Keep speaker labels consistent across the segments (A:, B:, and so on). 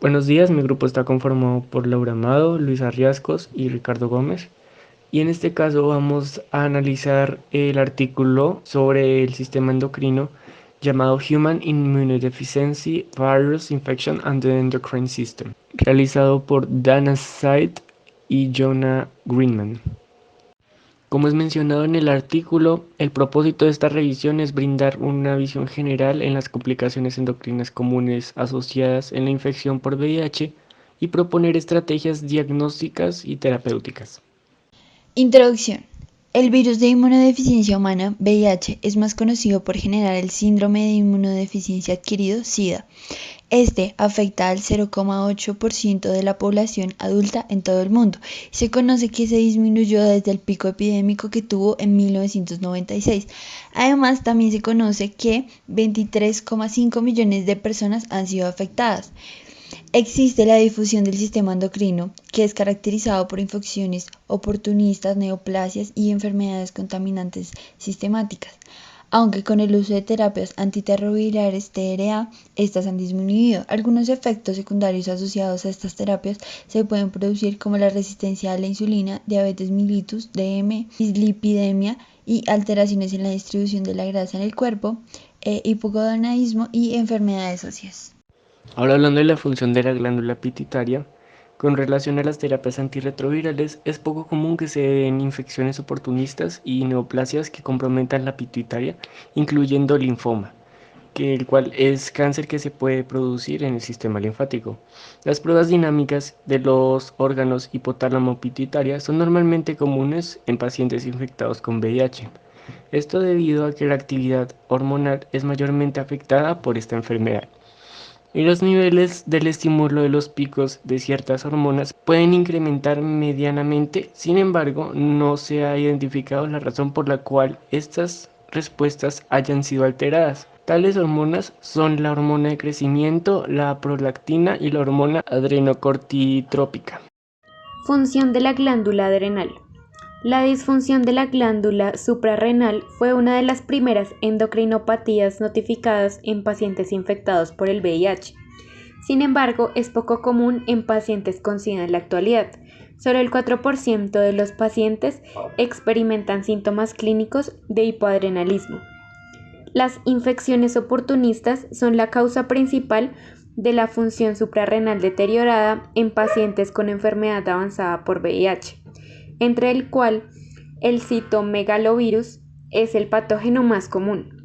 A: Buenos días, mi grupo está conformado por Laura Amado, Luis Arriascos y Ricardo Gómez. Y en este caso vamos a analizar el artículo sobre el sistema endocrino llamado Human Immunodeficiency Virus Infection and the Endocrine System, realizado por Dana Said y Jonah Greenman. Como es mencionado en el artículo, el propósito de esta revisión es brindar una visión general en las complicaciones endocrinas comunes asociadas en la infección por VIH y proponer estrategias diagnósticas y terapéuticas.
B: Introducción. El virus de inmunodeficiencia humana, VIH, es más conocido por generar el síndrome de inmunodeficiencia adquirido, SIDA. Este afecta al 0,8% de la población adulta en todo el mundo y se conoce que se disminuyó desde el pico epidémico que tuvo en 1996. Además, también se conoce que 23,5 millones de personas han sido afectadas. Existe la difusión del sistema endocrino, que es caracterizado por infecciones oportunistas, neoplasias y enfermedades contaminantes sistemáticas. Aunque con el uso de terapias antirretrovirales TRA, estas han disminuido. Algunos efectos secundarios asociados a estas terapias se pueden producir como la resistencia a la insulina, diabetes mellitus, DM, dislipidemia y alteraciones en la distribución de la grasa en el cuerpo, hipogonadismo y enfermedades óseas.
A: Ahora hablando de la función de la glándula pituitaria, con relación a las terapias antirretrovirales, es poco común que se den infecciones oportunistas y neoplasias que comprometan la pituitaria, incluyendo linfoma, el cual es cáncer que se puede producir en el sistema linfático. Las pruebas dinámicas de los órganos hipotálamo-pituitaria son normalmente comunes en pacientes infectados con VIH. Esto debido a que la actividad hormonal es mayormente afectada por esta enfermedad. Y los niveles del estímulo de los picos de ciertas hormonas pueden incrementar medianamente, sin embargo, no se ha identificado la razón por la cual estas respuestas hayan sido alteradas. Tales hormonas son la hormona de crecimiento, la prolactina y la hormona adrenocorticotrópica.
C: Función de la glándula adrenal. La disfunción de la glándula suprarrenal fue una de las primeras endocrinopatías notificadas en pacientes infectados por el VIH. Sin embargo, es poco común en pacientes con SIDA en la actualidad. Solo el 4% de los pacientes experimentan síntomas clínicos de hipoadrenalismo. Las infecciones oportunistas son la causa principal de la función suprarrenal deteriorada en pacientes con enfermedad avanzada por VIH, entre el cual el citomegalovirus es el patógeno más común.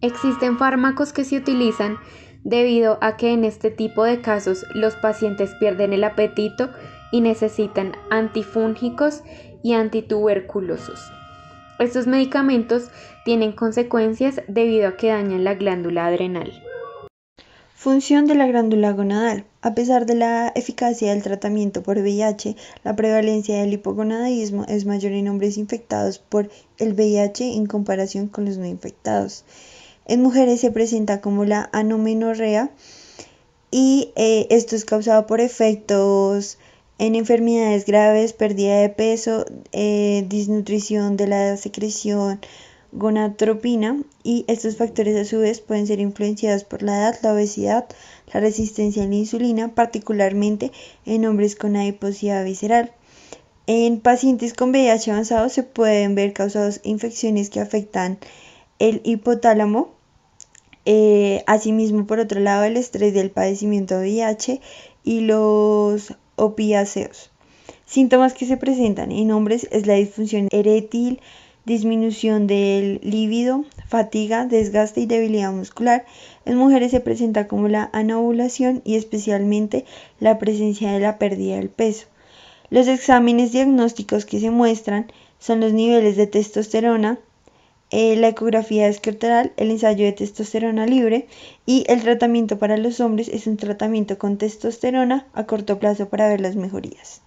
C: Existen fármacos que se utilizan debido a que en este tipo de casos los pacientes pierden el apetito y necesitan antifúngicos y antituberculosos. Estos medicamentos tienen consecuencias debido a que dañan la glándula adrenal.
B: Función de la glándula gonadal. A pesar de la eficacia del tratamiento por VIH, la prevalencia del hipogonadismo es mayor en hombres infectados por el VIH en comparación con los no infectados. En mujeres se presenta como la anomenorrea y esto es causado por efectos en enfermedades graves, pérdida de peso, disnutrición de la secreción gonadotropina, y estos factores a su vez pueden ser influenciados por la edad, la obesidad, la resistencia a la insulina, particularmente en hombres con adiposidad visceral. En pacientes con VIH avanzado se pueden ver causados infecciones que afectan el hipotálamo. Asimismo, por otro lado, el estrés del padecimiento de VIH y los opiáceos. Síntomas que se presentan en hombres es la disfunción eréctil, disminución del líbido, fatiga, desgaste y debilidad muscular. En mujeres se presenta como la anovulación y especialmente la presencia de la pérdida del peso. Los exámenes diagnósticos que se muestran son los niveles de testosterona, la ecografía escrotal, el ensayo de testosterona libre, y el tratamiento para los hombres es un tratamiento con testosterona a corto plazo para ver las mejorías.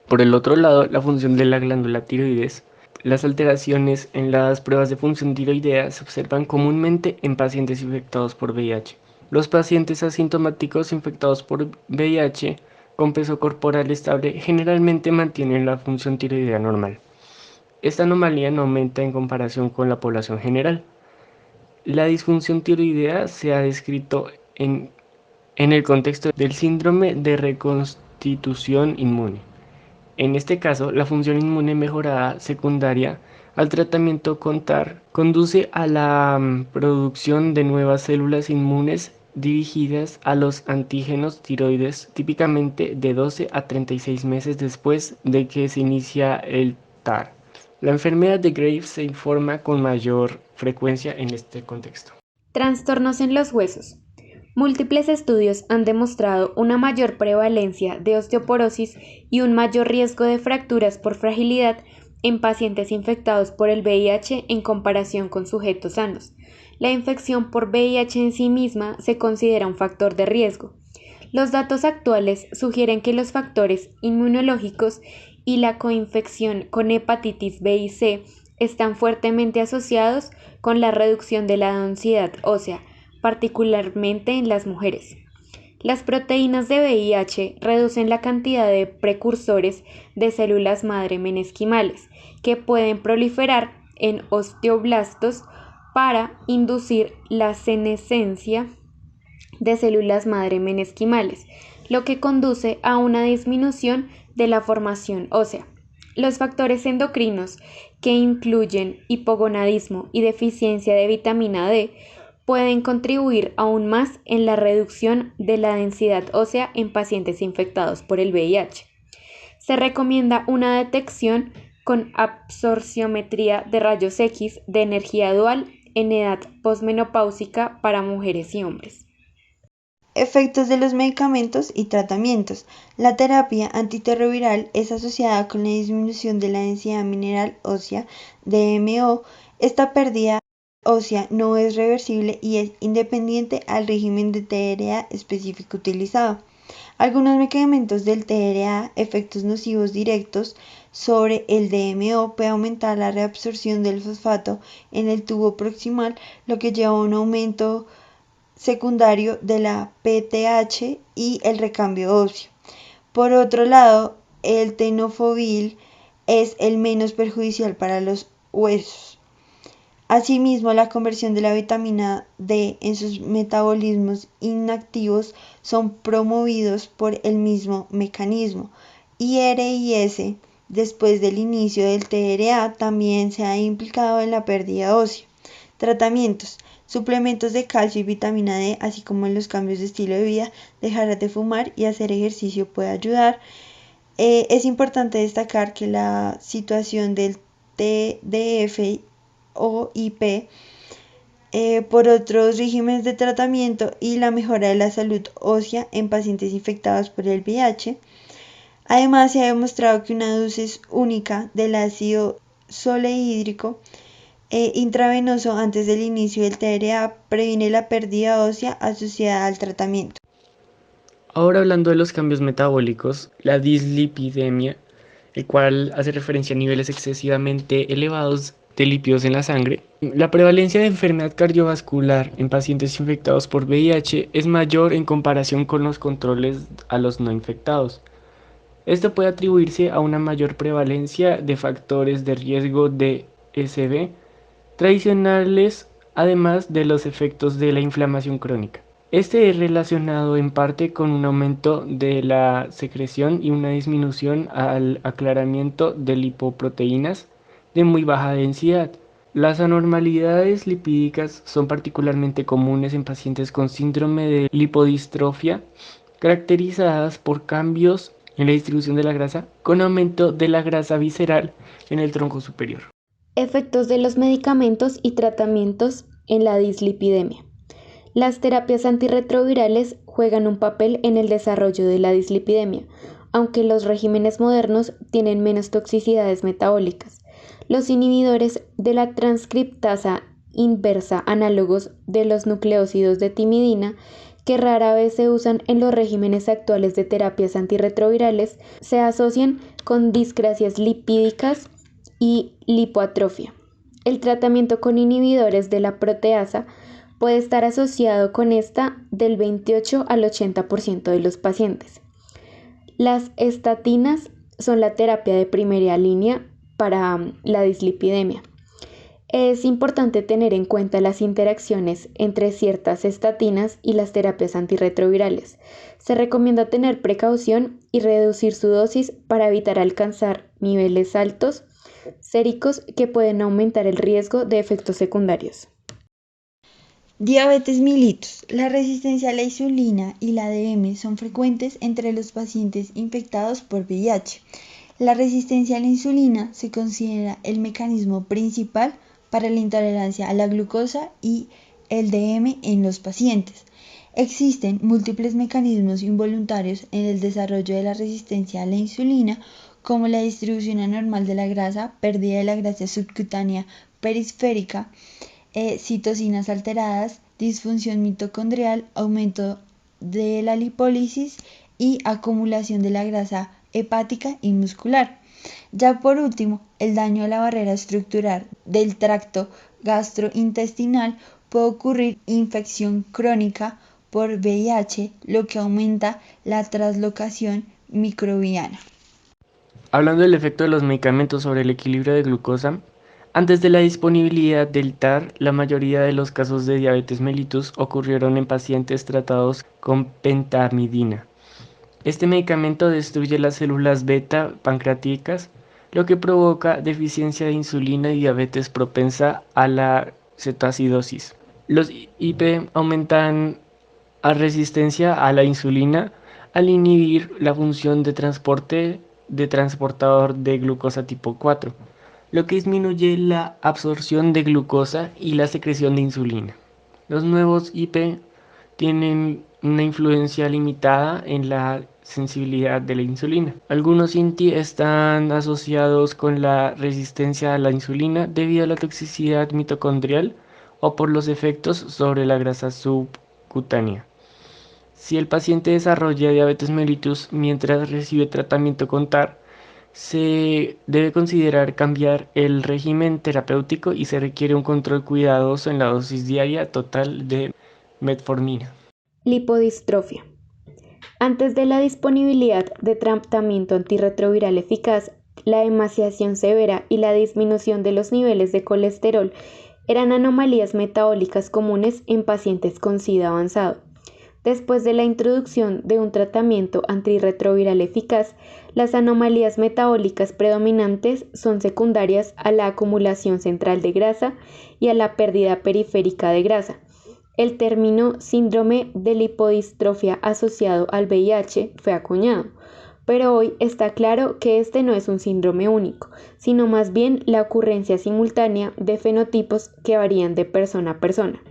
A: Por el otro lado, la función de la glándula tiroides. Las alteraciones en las pruebas de función tiroidea se observan comúnmente en pacientes infectados por VIH. Los pacientes asintomáticos infectados por VIH con peso corporal estable generalmente mantienen la función tiroidea normal. Esta anomalía no aumenta en comparación con la población general. La disfunción tiroidea se ha descrito en en el contexto del síndrome de reconstitución inmune. En este caso, la función inmune mejorada secundaria al tratamiento con TAR conduce a la producción de nuevas células inmunes dirigidas a los antígenos tiroides, típicamente de 12 a 36 meses después de que se inicia el TAR. La enfermedad de Graves se informa con mayor frecuencia en este contexto.
C: Trastornos en los huesos. Múltiples estudios han demostrado una mayor prevalencia de osteoporosis y un mayor riesgo de fracturas por fragilidad en pacientes infectados por el VIH en comparación con sujetos sanos. La infección por VIH en sí misma se considera un factor de riesgo. Los datos actuales sugieren que los factores inmunológicos y la coinfección con hepatitis B y C están fuertemente asociados con la reducción de la densidad ósea, particularmente en las mujeres. Las proteínas de VIH reducen la cantidad de precursores de células madre menesquimales que pueden proliferar en osteoblastos para inducir la senescencia de células madre menesquimales, lo que conduce a una disminución de la formación ósea. Los factores endocrinos, que incluyen hipogonadismo y deficiencia de vitamina D, pueden contribuir aún más en la reducción de la densidad ósea en pacientes infectados por el VIH. Se recomienda una detección con absorciometría de rayos X de energía dual en edad posmenopáusica para mujeres y hombres.
B: Efectos de los medicamentos y tratamientos. La terapia antirretroviral es asociada con la disminución de la densidad mineral ósea DMO. Esta pérdida ósea no es reversible y es independiente al régimen de TRA específico utilizado. Algunos medicamentos del TRA, efectos nocivos directos sobre el DMO, puede aumentar la reabsorción del fosfato en el tubo proximal, lo que lleva a un aumento secundario de la PTH y el recambio óseo. Por otro lado, el tenofovir es el menos perjudicial para los huesos. Asimismo, la conversión de la vitamina D en sus metabolismos inactivos son promovidos por el mismo mecanismo. IRS, después del inicio del TRA, también se ha implicado en la pérdida ósea. Tratamientos. Suplementos de calcio y vitamina D, así como en los cambios de estilo de vida, dejar de fumar y hacer ejercicio puede ayudar. Es importante destacar que la situación del TDF o IP por otros regímenes de tratamiento y la mejora de la salud ósea en pacientes infectados por el VIH. Además, se ha demostrado que una dosis única del ácido solehídrico intravenoso antes del inicio del TRA previene la pérdida ósea asociada al tratamiento.
A: Ahora hablando de los cambios metabólicos, la dislipidemia, el cual hace referencia a niveles excesivamente elevados de lípidos en la sangre. La prevalencia de enfermedad cardiovascular en pacientes infectados por VIH es mayor en comparación con los controles a los no infectados. Esto puede atribuirse a una mayor prevalencia de factores de riesgo de SB tradicionales, además de los efectos de la inflamación crónica. Este es relacionado en parte con un aumento de la secreción y una disminución al aclaramiento de lipoproteínas de muy baja densidad. Las anormalidades lipídicas son particularmente comunes en pacientes con síndrome de lipodistrofia, caracterizadas por cambios en la distribución de la grasa, con aumento de la grasa visceral en el tronco superior.
C: Efectos de los medicamentos y tratamientos en la dislipidemia. Las terapias antirretrovirales juegan un papel en el desarrollo de la dislipidemia, aunque los regímenes modernos tienen menos toxicidades metabólicas. Los inhibidores de la transcriptasa inversa, análogos de los nucleósidos de timidina, que rara vez se usan en los regímenes actuales de terapias antirretrovirales, se asocian con discrasias lipídicas y lipoatrofia. El tratamiento con inhibidores de la proteasa puede estar asociado con esta del 28 al 80% de los pacientes. Las estatinas son la terapia de primera línea para la dislipidemia. Es importante tener en cuenta las interacciones entre ciertas estatinas y las terapias antirretrovirales. Se recomienda tener precaución y reducir su dosis para evitar alcanzar niveles altos séricos que pueden aumentar el riesgo de efectos secundarios.
B: Diabetes mellitus. La resistencia a la insulina y la ADM son frecuentes entre los pacientes infectados por VIH. La resistencia a la insulina se considera el mecanismo principal para la intolerancia a la glucosa y el DM en los pacientes. Existen múltiples mecanismos involuntarios en el desarrollo de la resistencia a la insulina, como la distribución anormal de la grasa, pérdida de la grasa subcutánea periférica, citocinas alteradas, disfunción mitocondrial, aumento de la lipólisis y acumulación de la grasa hepática y muscular. Ya por último, el daño a la barrera estructural del tracto gastrointestinal puede ocurrir infección crónica por VIH, lo que aumenta la translocación microbiana.
A: Hablando del efecto de los medicamentos sobre el equilibrio de glucosa, antes de la disponibilidad del TAR, la mayoría de los casos de diabetes mellitus ocurrieron en pacientes tratados con pentamidina. Este medicamento destruye las células beta pancreáticas, lo que provoca deficiencia de insulina y diabetes propensa a la cetoacidosis. Los IP aumentan a resistencia a la insulina al inhibir la función de transporte de transportador de glucosa tipo 4, lo que disminuye la absorción de glucosa y la secreción de insulina. Los nuevos IP tienen una influencia limitada en la sensibilidad de la insulina. Algunos INTI están asociados con la resistencia a la insulina debido a la toxicidad mitocondrial o por los efectos sobre la grasa subcutánea. Si el paciente desarrolla diabetes mellitus mientras recibe tratamiento con TAR, se debe considerar cambiar el régimen terapéutico y se requiere un control cuidadoso en la dosis diaria total de metformina.
C: Lipodistrofia. Antes de la disponibilidad de tratamiento antirretroviral eficaz, la emaciación severa y la disminución de los niveles de colesterol eran anomalías metabólicas comunes en pacientes con SIDA avanzado. Después de la introducción de un tratamiento antirretroviral eficaz, las anomalías metabólicas predominantes son secundarias a la acumulación central de grasa y a la pérdida periférica de grasa. El término síndrome de lipodistrofia asociado al VIH fue acuñado, pero hoy está claro que este no es un síndrome único, sino más bien la ocurrencia simultánea de fenotipos que varían de persona a persona.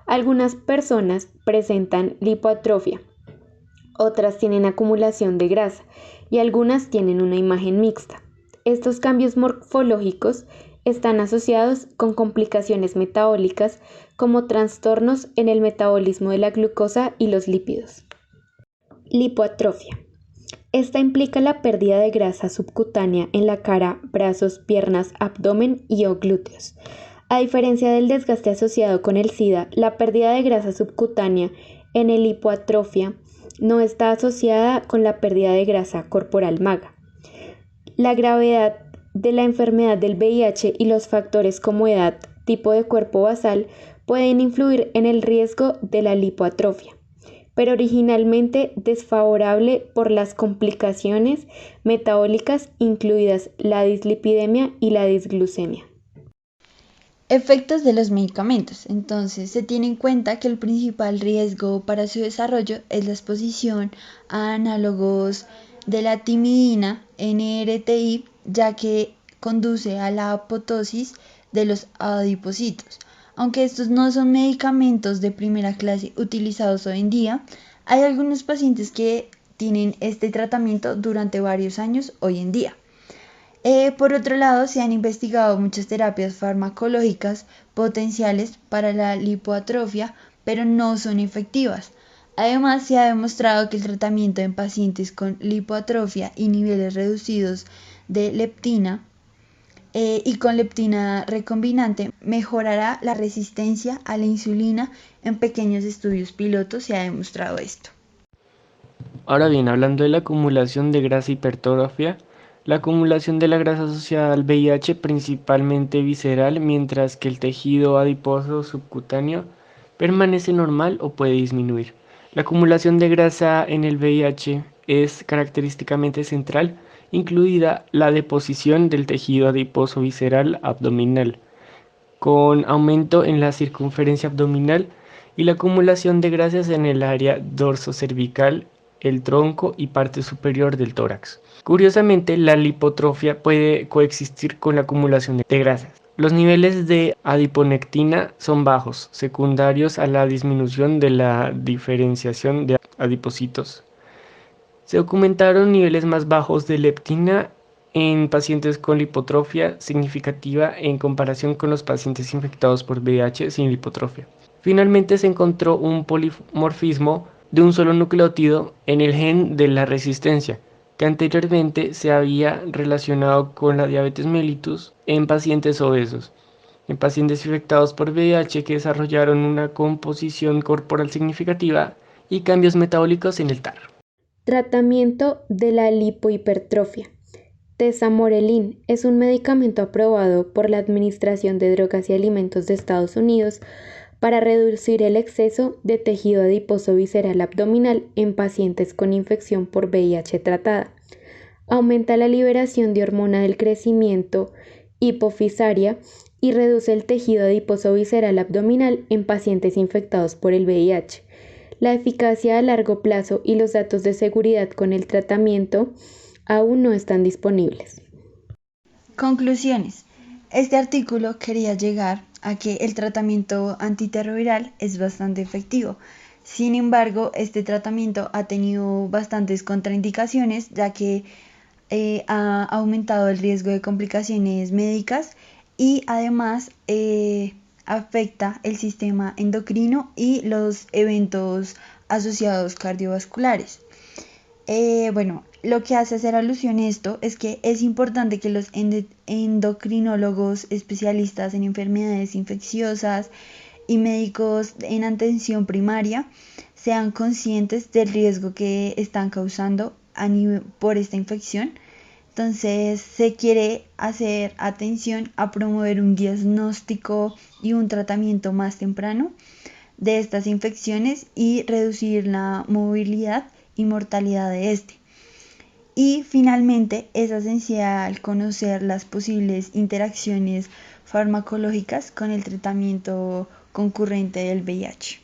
C: Algunas personas presentan lipoatrofia, otras tienen acumulación de grasa y algunas tienen una imagen mixta. Estos cambios morfológicos están asociados con complicaciones metabólicas como trastornos en el metabolismo de la glucosa y los lípidos. Lipoatrofia. Esta implica la pérdida de grasa subcutánea en la cara, brazos, piernas, abdomen y o glúteos. A diferencia del desgaste asociado con el SIDA, la pérdida de grasa subcutánea en el lipoatrofia no está asociada con la pérdida de grasa corporal magra. La gravedad de la enfermedad del VIH y los factores como edad, tipo de cuerpo basal pueden influir en el riesgo de la lipoatrofia, pero originalmente desfavorable por las complicaciones metabólicas incluidas la dislipidemia y la disglucemia.
B: Efectos de los medicamentos. Entonces, se tiene en cuenta que el principal riesgo para su desarrollo es la exposición a análogos de la timidina, NRTI, ya que conduce a la apoptosis de los adipocitos. Aunque estos no son medicamentos de primera clase utilizados hoy en día, hay algunos pacientes que tienen este tratamiento durante varios años hoy en día. Por otro lado, se han investigado muchas terapias farmacológicas potenciales para la lipoatrofia, pero no son efectivas. Además, se ha demostrado que el tratamiento en pacientes con lipoatrofia y niveles reducidos de leptina y con leptina recombinante mejorará la resistencia a la insulina. En pequeños estudios pilotos se ha demostrado esto.
A: Ahora bien, hablando de la acumulación de grasa y hipertrofia, La acumulación de la grasa asociada al VIH, principalmente visceral, mientras que el tejido adiposo subcutáneo permanece normal o puede disminuir. La acumulación de grasa en el VIH es característicamente central, incluida la deposición del tejido adiposo visceral abdominal, con aumento en la circunferencia abdominal y la acumulación de grasas en el área dorsocervical, el tronco y parte superior del tórax. Curiosamente, la lipotrofia puede coexistir con la acumulación de grasas. Los niveles de adiponectina son bajos, secundarios a la disminución de la diferenciación de adipocitos. Se documentaron niveles más bajos de leptina en pacientes con lipotrofia significativa en comparación con los pacientes infectados por VIH sin lipotrofia. Finalmente se encontró un polimorfismo de un solo nucleótido en el gen de la resistencia, que anteriormente se había relacionado con la diabetes mellitus en pacientes obesos. En pacientes infectados por VIH que desarrollaron una composición corporal significativa y cambios metabólicos en el TAR.
C: Tratamiento de la lipohipertrofia. Tesamorelin es un medicamento aprobado por la Administración de Drogas y Alimentos de Estados Unidos para reducir el exceso de tejido adiposo visceral abdominal en pacientes con infección por VIH tratada. Aumenta la liberación de hormona del crecimiento hipofisaria y reduce el tejido adiposo visceral abdominal en pacientes infectados por el VIH. La eficacia a largo plazo y los datos de seguridad con el tratamiento aún no están disponibles.
B: Conclusiones. Este artículo quería llegar a que el tratamiento antirretroviral es bastante efectivo. Sin embargo, este tratamiento ha tenido bastantes contraindicaciones, ya que ha aumentado el riesgo de complicaciones médicas y además afecta el sistema endocrino y los eventos asociados cardiovasculares. Lo que hace hacer alusión a esto es que es importante que los endocrinólogos especialistas en enfermedades infecciosas y médicos en atención primaria sean conscientes del riesgo que están causando por esta infección. Entonces se quiere hacer atención a promover un diagnóstico y un tratamiento más temprano de estas infecciones y reducir la movilidad y mortalidad de este. Y finalmente es esencial conocer las posibles interacciones farmacológicas con el tratamiento concurrente del VIH.